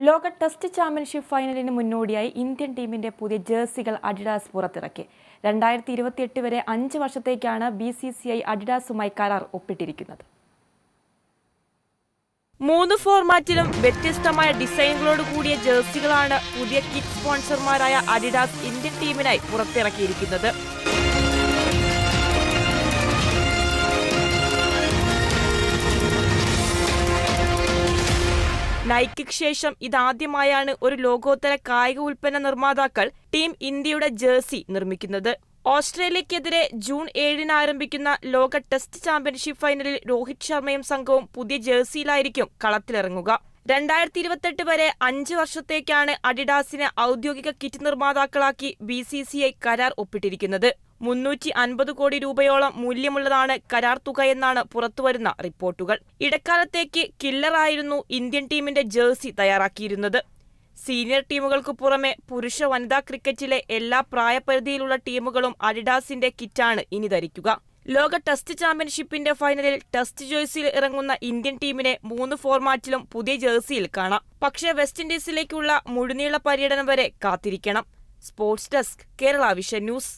ലോക test championship ഫൈനലിന് മുന്നോടിയായി Indian ടീമിന്റെ പുതിയ ജേഴ്സികൾ അഡിഡാസ് പുറത്തിറക്കി. 2028 വരെ 5 വർഷത്തേക്കാണ് BCCI അഡിഡാസുമായി കരാർ ഒപ്പിട്ടിരിക്കുന്നത്. 3 ഫോർമാറ്റിലും വ്യത്യസ്തമായ ഡിസൈനുകളോട് കൂടിയ ജേഴ്സികളാണ് പുതിയ കിറ്റ് സ്പോൺസർമാരായ അഡിഡാസ് ഇന്ത്യൻ ടീമിനായി പുറത്തിറക്കിയിരിക്കുന്നത്. നൈക്കിക്ക് ശേഷം ഇതാദ്യമായാണ് ഒരു ലോകോത്തര കായിക ഉൽപ്പന്ന നിർമ്മാതാക്കൾ ടീം ഇന്ത്യയുടെ ജേഴ്സി നിർമ്മിക്കുന്നത്. ഓസ്ട്രേലിയക്കെതിരെ ജൂൺ 7-ന് ആരംഭിക്കുന്ന ലോക ടെസ്റ്റ് ചാമ്പ്യൻഷിപ്പ് ഫൈനലിൽ രോഹിത് ശർമ്മയും സംഘവും പുതിയ ജേഴ്സിയിലായിരിക്കും കളത്തിലിറങ്ങുക. 2028 വരെ 5 വർഷത്തേക്കാണ് അഡിഡാസിനെ ഔദ്യോഗിക കിറ്റ് നിർമ്മാതാക്കളാക്കി BCCI കരാർ ഒപ്പിട്ടിരിക്കുന്നത്. 350 കോടി രൂപയോളം മൂല്യമുള്ളതാണ് കരാർ തുകയെന്നാണ് പുറത്തുവരുന്ന റിപ്പോർട്ടുകൾ. ഇടക്കാലത്തേക്ക് കില്ലറായിരുന്നു ഇന്ത്യൻ ടീമിന്റെ ജേഴ്സി തയ്യാറാക്കിയിരുന്നത്. സീനിയർ ടീമുകൾക്ക് പുറമെ പുരുഷ വനിതാ ക്രിക്കറ്റിലെ എല്ലാ പ്രായപരിധിയിലുള്ള ടീമുകളും അഡിഡാസിന്റെ കിറ്റാണ് ഇനി ധരിക്കുക. ലോക ടെസ്റ്റ് ചാമ്പ്യൻഷിപ്പിന്റെ ഫൈനലിൽ ടെസ്റ്റ് ജേഴ്സിയിൽ ഇറങ്ങുന്ന ഇന്ത്യൻ ടീമിനെ 3 ഫോർമാറ്റിലും പുതിയ ജേഴ്സിയിൽ കാണാം. പക്ഷേ വെസ്റ്റ് ഇൻഡീസിലേക്കുള്ള മുഴുനീള പര്യടനം വരെ കാത്തിരിക്കണം. Sports desk, Kerala vision news.